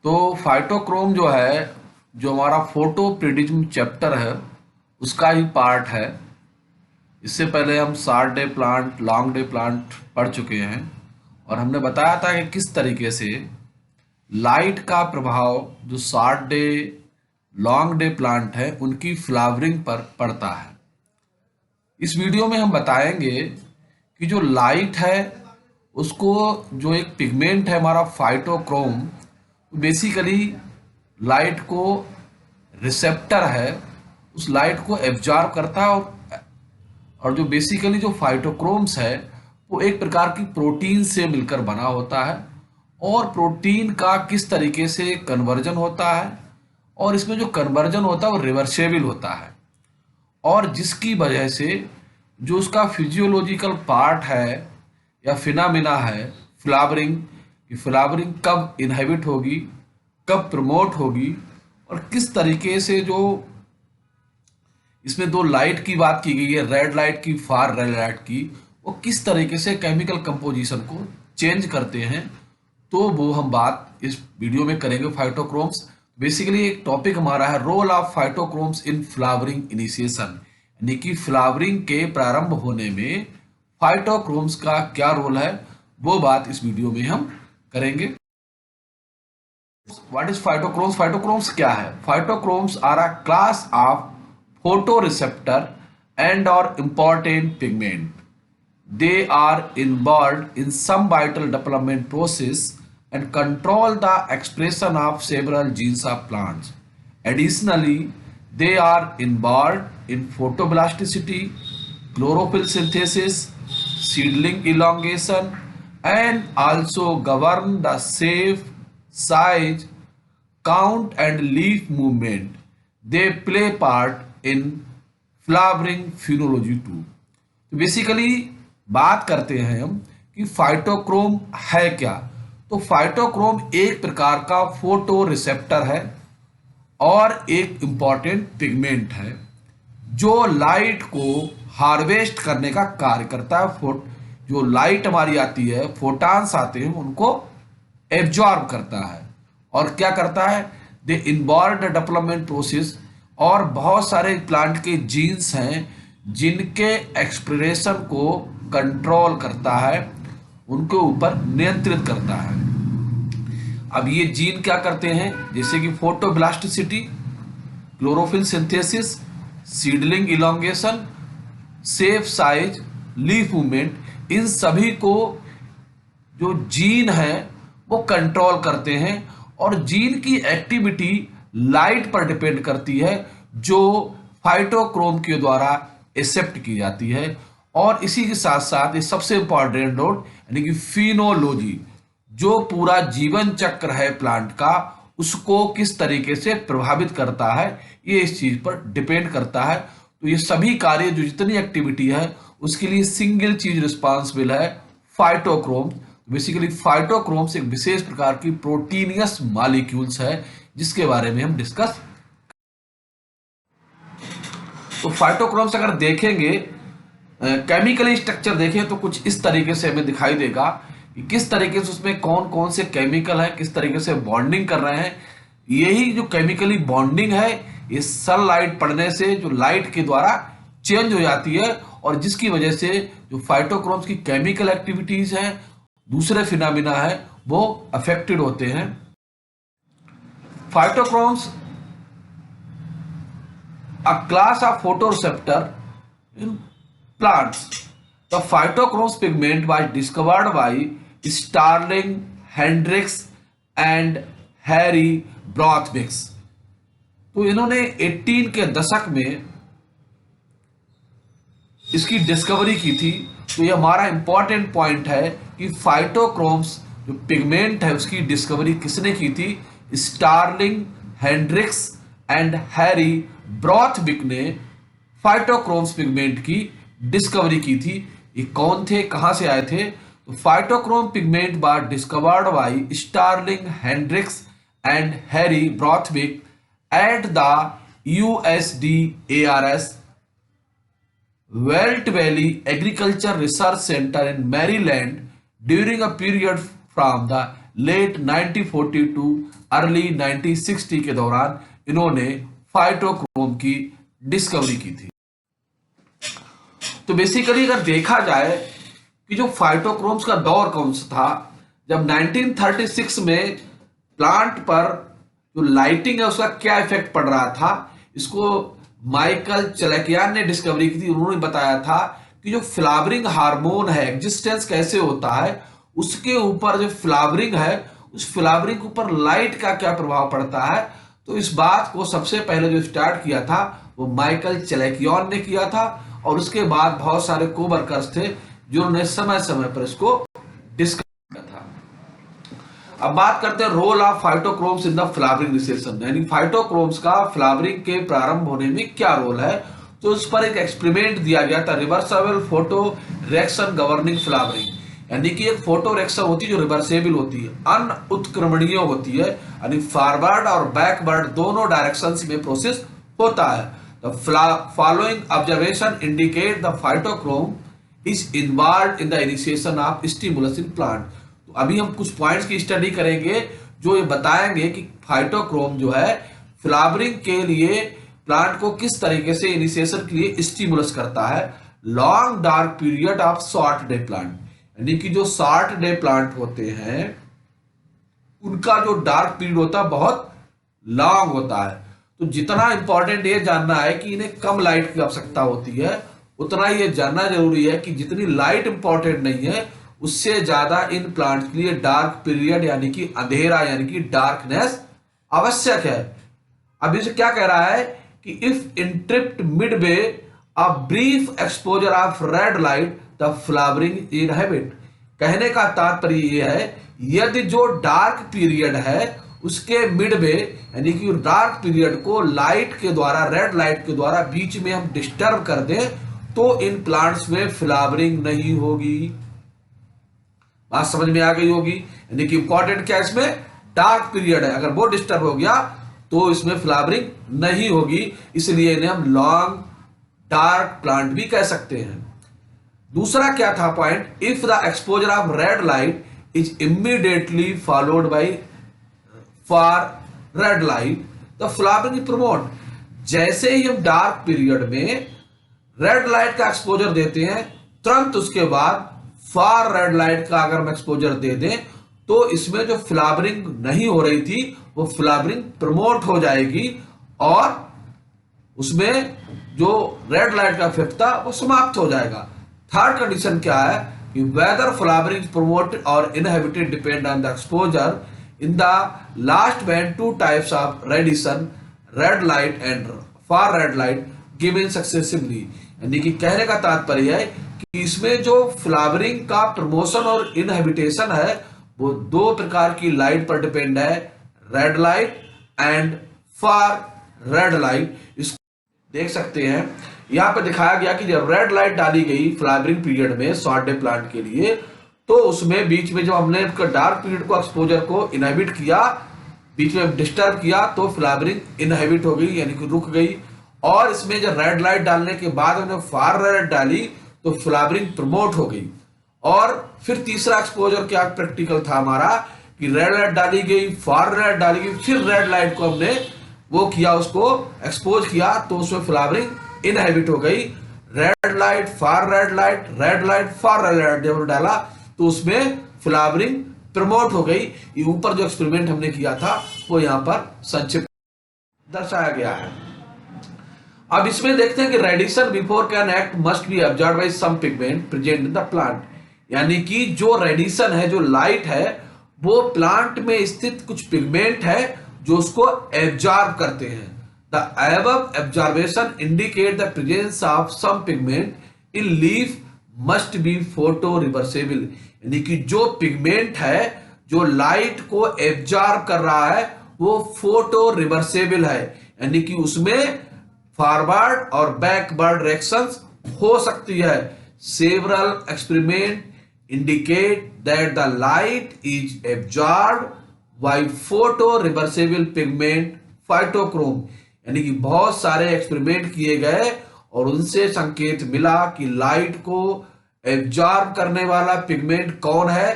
तो फाइटोक्रोम जो है, जो हमारा फोटो प्रिडिज्म चैप्टर है, उसका ही पार्ट है। इससे पहले हम short day plant, long day plant पढ़ चुके हैं और हमने बताया था कि किस तरीके से लाइट का प्रभाव जो short day, long day plant है उनकी फ्लावरिंग पर पड़ता है। इस वीडियो में हम बताएंगे कि जो लाइट है उसको, जो एक पिगमेंट है हमारा फाइटोक्रोम, बेसिकली लाइट को रिसेप्टर है, उस लाइट को एब्जॉर्ब करता है। और जो बेसिकली जो फाइटोक्रोम्स है वो एक प्रकार की प्रोटीन से मिलकर बना होता है और प्रोटीन का किस तरीके से कन्वर्जन होता है, और इसमें जो कन्वर्जन होता है वो रिवर्सेबल होता है, और जिसकी वजह से जो उसका फिजियोलॉजिकल पार्ट है या फिनामिना है फ्लावरिंग, कि फ्लावरिंग कब इनहिबिट होगी, कब प्रमोट होगी, और किस तरीके से जो इसमें दो लाइट की बात की गई है, रेड लाइट की, फार रेड लाइट की, वो किस तरीके से केमिकल कंपोजिशन को चेंज करते हैं, तो वो हम बात इस वीडियो में करेंगे। फाइटोक्रोम्स बेसिकली एक टॉपिक हमारा है, role of phytochromes in flowering initiation, यानी कि फ्लावरिंग के प्रारंभ होने में फाइटोक्रोम्स का क्या रोल है, वो बात इस वीडियो में हम करेंगे। What is फाइटोक्रोम्स? फाइटोक्रोम्स क्या है? Phytochromes are a class of photoreceptor and or important pigment. They are involved in some vital development process and control the expression of several genes of plants. Additionally, they are involved in photoblasticity, chlorophyll synthesis, seedling elongation, and also govern the shape, size, count and leaf movement. They play part in flowering phenology too. तो basically बात करते हैं हम कि phytochrome है क्या। तो phytochrome एक प्रकार का फोटो रिसेप्टर है और एक इंपॉर्टेंट पिगमेंट है जो लाइट को हार्वेस्ट करने का कार्य करता है। जो लाइट हमारी आती है, फोटान्स आते हैं, उनको एब्जॉर्ब करता है और क्या करता है, they involve the development process, और बहुत सारे प्लांट के जीन्स हैं जिनके एक्सप्रेशन को कंट्रोल करता है, उनके ऊपर नियंत्रित करता है। अब ये जीन क्या करते हैं, जैसे कि photoblasticity, chlorophyll synthesis, seedling elongation, shape, size, leaf movement, इन सभी को जो जीन है वो कंट्रोल करते हैं। और जीन की एक्टिविटी लाइट पर डिपेंड करती है जो फाइटोक्रोम के द्वारा एक्सेप्ट की जाती है। और इसी के साथ साथ ये सबसे इंपॉर्टेंट नोट, यानी कि फिनोलॉजी, जो पूरा जीवन चक्र है प्लांट का, उसको किस तरीके से प्रभावित करता है, ये इस चीज पर डिपेंड करता है। तो ये सभी कार्य, जो जितनी एक्टिविटी है, उसके लिए सिंगल चीज रिस्पॉन्सिबल है, फाइटोक्रोम। बेसिकली फाइटोक्रोम्स एक विशेष प्रकार की प्रोटीनियस मॉलिक्यूल्स है जिसके बारे में हम डिस्कस। तो फाइटोक्रोम्स अगर देखेंगे, केमिकली स्ट्रक्चर देखें तो कुछ इस तरीके से हमें दिखाई देगा कि किस तरीके से उसमें कौन कौन से केमिकल हैं, किस तरीके से बॉन्डिंग कर रहे हैं। यही जो केमिकली बॉन्डिंग है, ये सनलाइट पड़ने से जो लाइट के द्वारा चेंज हो जाती है, और जिसकी वजह से जो फाइटोक्रोम्स की केमिकल एक्टिविटीज हैं, दूसरे फिनोमिना है, वो अफेक्टेड होते हैं। Phytochromes, a class of photoreceptor in plants. The phytochromes pigment was discovered by Starling, Hendricks and Harry Brothwicks. तो इन्होंने 18 के दशक में इसकी डिस्कवरी की थी। तो ये हमारा इंपॉर्टेंट पॉइंट है कि फाइटोक्रोम्स जो पिगमेंट है उसकी डिस्कवरी किसने की थी, स्टार्लिंग, हेंड्रिक्स एंड हैरी ब्रॉथविक ने फाइटोक्रोम्स पिगमेंट की डिस्कवरी की थी। ये कौन थे, कहां से आए थे? तो फाइटोक्रोम पिगमेंट बार discovered by Sterling, Hendricks and Harry Borthwick at the USDARS Welt Valley Agriculture Research Center in Maryland during a period from the late 1940 to early 1960 के दौरान इन्होंने फाइटोक्रोम की डिस्कवरी की थी। तो बेसिकली अगर देखा जाए कि जो फाइटोक्रोम्स का दौर कौन सा था, जब 1936 में प्लांट पर जो लाइटिंग है उसका क्या इफेक्ट पड़ रहा था, इसको माइकल चलेकियान ने डिस्कवरी की थी। उन्होंने बताया था कि जो फ्लावरिंग हार्मोन है, एग्जिस्टेंस कैसे होता है, उसके ऊपर जो फ्लावरिंग है उस फ्लावरिंग के ऊपर लाइट का क्या प्रभाव पड़ता है। तो इस बात को सबसे पहले जो स्टार्ट किया था वो माइकल चलेकियान ने किया था, और उसके बाद बहुत सारे कोवर्कर्स थे जिन्होंने समय समय पर इसको डिस्कवर किया था। अब बात करते हैं role of phytochromes in the flowering initiation, यानी फाइटोक्रोम्स का फ्लावरिंग के प्रारंभ होने में क्या रोल है। तो उस पर एक एक्सपेरिमेंट दिया गया था, reversible photo reaction governing flowering, यानी कि एक फोटो रिएक्शन होती है जो रिवर्सेबल होती है, अनुत्क्रमणीय होती है, यानी फॉरवर्ड और बैकवर्ड दोनों डायरेक्शंस में प्रोसेस होता है। The following observation indicate the phytochrome is involve in the initiation of stimulus in plant. तो अभी हम कुछ पॉइंट्स की स्टडी करेंगे जो ये बताएंगे कि फाइटोक्रोम जो है फ्लावरिंग के लिए प्लांट को किस तरीके से इनिशिएशन के लिए स्टिमुलस करता है। Long dark period of short day plant, यानी कि जो शॉर्ट डे प्लांट होते हैं उनका जो डार्क पीरियड होता है बहुत लॉन्ग होता है। तो जितना इंपॉर्टेंट ये जानना है कि इन्हें कम लाइट की आवश्यकता होती है, उतना ही ये जानना जरूरी है कि जितनी लाइट इंपॉर्टेंट नहीं है उससे ज्यादा इन प्लांट्स के लिए डार्क पीरियड यानी कि अंधेरा यानी कि डार्कनेस आवश्यक है। अब इसे क्या कह रहा है कि if interrupt Midway a brief exposure of red light the flowering inhibit. कहने का तात्पर्य यह है यदि जो डार्क पीरियड है उसके मिडवे यानी कि डार्क पीरियड को लाइट के द्वारा, रेड लाइट के द्वारा बीच में हम डिस्टर्ब कर दें तो इन प्लांट्स में फ्लावरिंग नहीं होगी। बात समझ में आ गई होगी। यानी कि इंपॉर्टेंट क्या इसमें डार्क पीरियड है, अगर वो डिस्टर्ब हो गया तो इसमें फ्लावरिंग नहीं होगी, इसलिए इन्हें हम लॉन्ग डार्क प्लांट भी कह सकते हैं। दूसरा क्या था point, if the exposure of red light is immediately followed by for red light the flowering promote. जैसे ही हम डार्क पीरियड में रेड लाइट का एक्सपोजर देते हैं तुरंत उसके बाद फार रेड लाइट का अगर हम एक्सपोजर दे दें तो इसमें जो फ्लावरिंग नहीं हो रही थी वो फ्लावरिंग प्रमोट हो जाएगी और उसमें जो रेड लाइट का इफेक्ट था वो समाप्त हो जाएगा। थर्ड कंडीशन क्या है कि वेदर फ्लावरिंग प्रमोट और inhibited depend on the exposure. In the last man two types of Radisson, red light and far red light given successively. यानी कि कहने का तात्पर्य है कि इसमें जो फ्लावरिंग का प्रमोशन और इनहिबिटेशन है वो दो प्रकार की लाइट पर डिपेंड है, red light and far red light. इसको देख सकते हैं यहां पर दिखाया गया कि जब रेड लाइट डाली गई फ्लावरिंग पीरियड में शॉर्ट डे प्लांट के लिए तो उसमें बीच में जब हमने डार्क पीरियड को एक्सपोजर को इनहिबिट किया, बीच में डिस्टर्ब किया तो फ्लावरिंग इनहिबिट हो गई यानी कि रुक गई। और इसमें जब रेड लाइट डालने के बाद हमने फार रेड डाली तो फ्लावरिंग प्रमोट हो गई। और फिर तीसरा एक्सपोजर क्या प्रैक्टिकल था हमारा कि रेड लाइट डाली गई, फार रेड डाली गई, फिर रेड लाइट को हमने वो किया, उसको एक्सपोज किया तो उसमें फ्लावरिंग इनहिबिट हो गई। Red light far red light, red light far red light जब डाला तो उसमें फ्लावरिंग प्रमोट हो गई। ये ऊपर जो एक्सपेरिमेंट हमने किया था वो यहां पर संक्षिप्त दर्शाया गया है। अब इसमें देखते हैं कि radiation before can act must be observed by some pigment present in the plant. यानी कि जो रेडिशन है, जो लाइट है, वो प्लांट में स्थित कुछ पिगमेंट है जो उसको एब्जॉर्ब करते हैं। The above observation indicate the presence of some pigment in leaf must be photo reversible। यानी कि जो पिगमेंट है जो लाइट को एब्जॉर्ब कर रहा है वो फोटो रिवर्सेबल है, यानी कि उसमें फॉरवर्ड और बैकवर्ड रिएक्शंस हो सकती है। Several experiment indicate that the light is absorbed by photo reversible pigment phytochrome। यानी कि बहुत सारे एक्सपेरिमेंट किए गए और उनसे संकेत मिला कि लाइट को एब्जॉर्ब करने वाला पिगमेंट कौन है,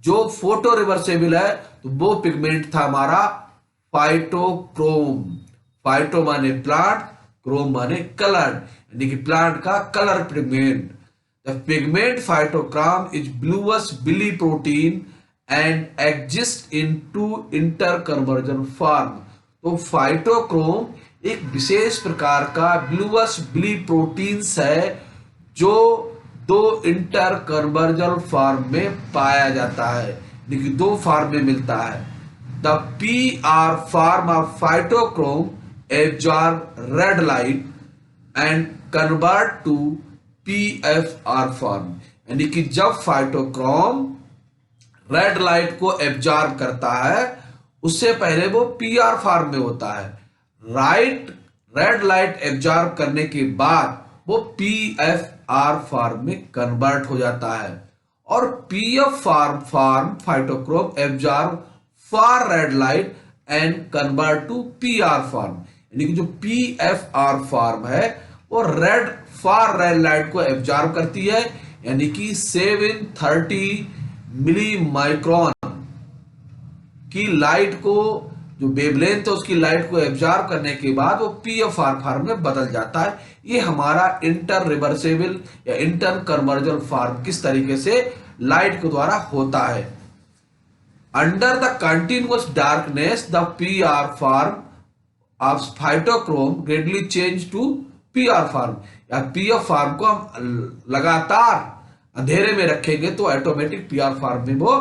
जो फोटो रिवर्सेबल है तो वो पिगमेंट था हमारा फाइटोक्रोम। फाइटो माने प्लांट, क्रोम माने कलर, यानी कि प्लांट का colour pigment. The pigment phytochrome is bluish biliprotein and exist in two interconversion form. तो फाइटोक्रोम एक विशेष प्रकार का ब्लूअस बिली प्रोटीन्स है जो दो इंटर कन्वर्जन फॉर्म में पाया जाता है, यानी कि दो फॉर्म में मिलता है। The PR form of phytochrome absorb red light and convert to PFR form, यानी कि जब फाइटोक्रोम रेड लाइट को एब्जॉर्ब करता है उससे पहले वो PR फॉर्म में होता है। रेड लाइट एब्जॉर्ब करने के बाद वो PFR फॉर्म में कन्वर्ट हो जाता है। और PF form phytochrome absorb for red light and convert to PR form, यानी कि जो PFR फॉर्म है वो फॉर रेड लाइट को एब्जॉर्ब करती है, यानी कि 730 मिली माइक्रोन की लाइट को, जो वेवलेंथ है उसकी लाइट को एब्जॉर्ब करने के बाद वो PFR फॉर्म में बदल जाता है। ये हमारा इंटर रिवर्सेबल या इंटर कन्वर्जन फॉर्म किस तरीके से लाइट के द्वारा होता है। Under the continuous darkness, the PR form of phytochrome gradually change to PR form, या PR फॉर्म को हम लगातार अंधेरे में रखेंगे तो ऑटोमेटिक PR फॉर्म में वो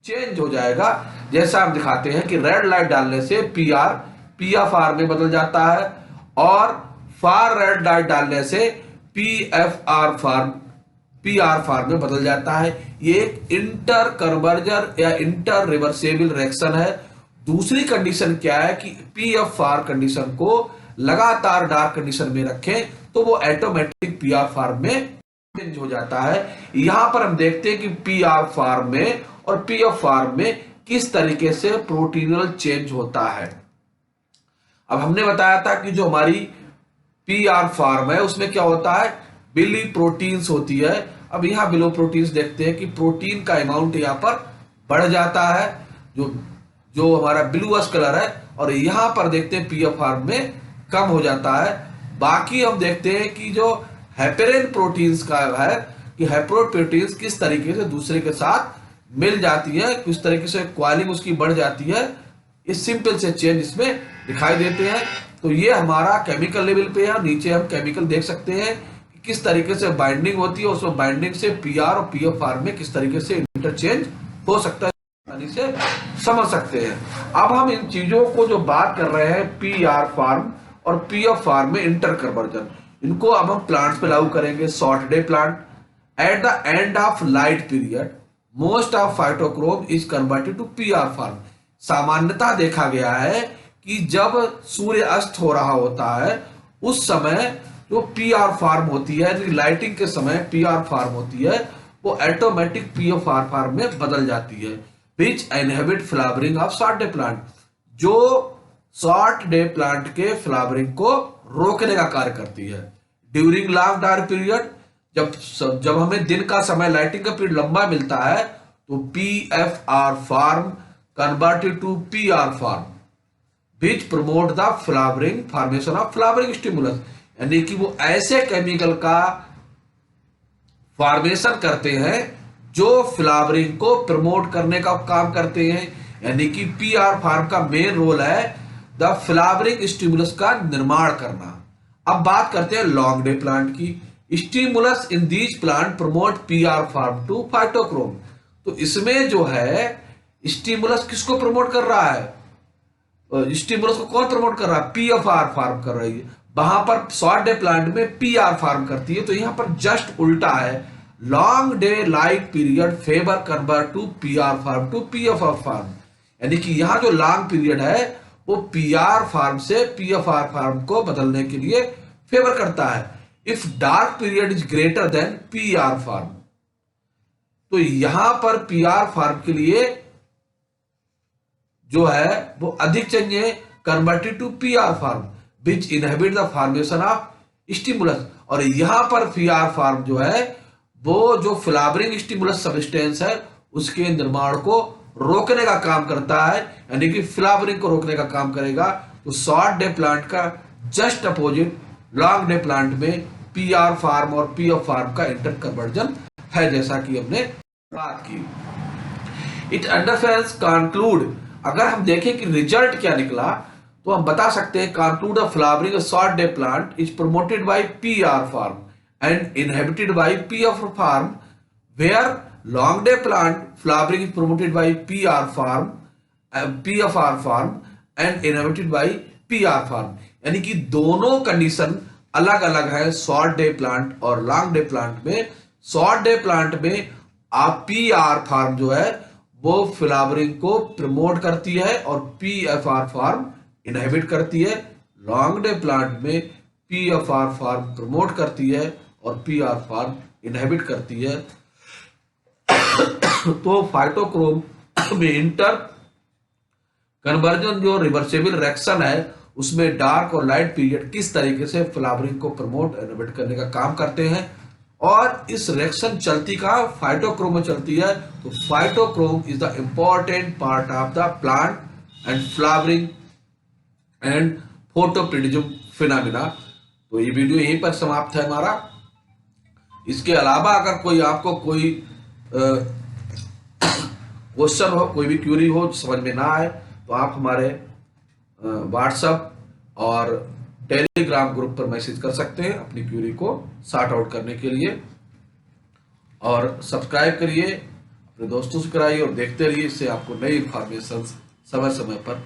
चेंज हो जाएगा। जैसा हम दिखाते हैं कि रेड लाइट डालने से PR फॉर्म में बदल जाता है और फार रेड लाइट डालने से PR फॉर्म में बदल जाता है। ये एक इंटर कन्वर्जन या इंटर रिवर्सेबल रिएक्शन है। दूसरी कंडीशन क्या है कि PFR कंडीशन को लगातार डार्क कंडीशन में रखें तो वो ऑटोमेटिक PR फॉर्म में चेंज हो जाता है। यहां पर हम देखते हैं कि PR फॉर्म में और PF फॉर्म में किस तरीके से प्रोटीनल चेंज होता है। अब हमने बताया था कि जो हमारी PR फॉर्म है उसमें क्या होता है, बिली प्रोटीन्स होती है। अब यहाँ बिलो प्रोटीन्स देखते हैं कि प्रोटीन का अमाउंट यहाँ पर बढ़ जाता है, जो हमारा ब्लूअस कलर है, और यहाँ पर देखते हैं PF फॉर्म में कम हो जाता है। बाकी हम देखते हैं कि जो हेपेरिन प्रोटीन्स का है कि हेपेरो प्रोटीन्स किस तरीके से दूसरे के साथ मिल जाती है, किस तरीके से क्वालिंग उसकी बढ़ जाती है। इस सिंपल से चेंज इसमें दिखाई देते हैं। तो ये हमारा केमिकल लेवल पे है। नीचे हम केमिकल देख सकते हैं कि किस तरीके से बाइंडिंग होती है, उसमें बाइंडिंग से PR और PF फॉर्म में किस तरीके से इंटरचेंज हो सकता है, से समझ सकते हैं। अब हम इन चीजों को जो बात कर रहे हैं PR फॉर्म और PF फॉर्म में इंटर कन्वर्जन, इनको अब हम प्लांट्स पे लागू करेंगे। Short day plant, at the end of light period most of phytochrome is converted to PR form. सामान्यतः देखा गया है कि जब सूर्य अस्त हो रहा होता है उस समय जो PR फॉर्म होती है, लाइटिंग के समय PR फॉर्म होती है, वो ऑटोमेटिक PFR फॉर्म में बदल जाती है। Which inhibit flowering of short day plant, जो शॉर्ट डे प्लांट के फ्लावरिंग को रोकने का कार्य करती है। ड्यूरिंग लॉन्ग डार्क पीरियड, जब हमें दिन का समय लाइटिंग का पीरियड लंबा मिलता है तो PFR form converted to PR form which promote the flowering formation of flowering stimulus, यानी कि वो ऐसे केमिकल का फॉर्मेशन करते हैं जो फ्लावरिंग को प्रमोट करने का काम करते हैं। यानी कि PR फॉर्म का मेन रोल है द फ्लावरिंग स्टिमुलस का निर्माण करना। अब बात करते हैं लॉन्ग डे प्लांट की। Stimulus in these plant promote PR form to phytochrome. तो इसमें जो है स्टिमुलस किसको प्रमोट कर रहा है, स्टिमुलस को कौन प्रमोट कर रहा है, PFR फॉर्म कर रही है। वहां पर शॉर्ट डे प्लांट में PR फॉर्म करती है, तो यहां पर जस्ट उल्टा है। Long day light period favour convert to PR form to PFR form, यानी कि यहां जो लॉन्ग पीरियड है वो PR फॉर्म से PFR फॉर्म को बदलने के लिए फेवर करता है। If dark period is greater than PR form, तो यहां पर PR फॉर्म के लिए जो है वो अधिक चाहिए, converted to PR form which inhibit the formation of stimulus. और यहां पर PR फॉर्म जो है वो जो फ्लावरिंग स्टिमुलस सब्सटेंस है उसके निर्माण को रोकने का काम करता है, यानी कि फ्लावरिंग को रोकने का काम करेगा। तो शॉर्ट डे प्लांट का just opposite long day plant में पी आर फार्म और पी एफ फार्म का इंटर कन्वर्जन है, जैसा कि हमने बात की। इट अंडरफेरेंस कंक्लूड, अगर हम देखें कि रिजल्ट क्या निकला तो हम बता सकते हैं conclude a flowering short day plant is promoted by P R form and inhibited by P F form, where long day plant flowering is promoted by P R form, P F R form and inhibited by P R form. यानी कि दोनों condition अलग अलग है short day plant और long day plant में। Short day plant में आप पी आर फार्म जो है वो फ्लावरिंग को प्रमोट करती है और P F R form inhibit करती है। लॉन्ग डे प्लांट में P F R form promote करती है और पी आर फार्म इनहिबिट करती है। तो फाइटोक्रोम में इंटर कन्वर्जन जो रिवर्सेबल रिएक्शन है उसमें डार्क और लाइट पीरियड किस तरीके से फ्लावरिंग को प्रमोट इनहिबिट करने का काम करते हैं, और इस रिएक्शन चलती का फाइटोक्रोम में चलती है। तो phytochrome is the important part of the plant and flowering and photoperiodism phenomena. तो ये वीडियो यहीं पर समाप्त है हमारा। इसके अलावा अगर कोई आपको कोई क्वेश्चन हो, कोई भी क्यूरी हो, समझ में ना आए, तो आप हमारे व्हाट्सएप और टेलीग्राम ग्रुप पर मैसेज कर सकते हैं अपनी क्यूरी को सॉर्ट आउट करने के लिए। और सब्सक्राइब करिए, अपने दोस्तों से कराइए और देखते रहिए, इससे आपको नई इंफॉर्मेशन समय समय पर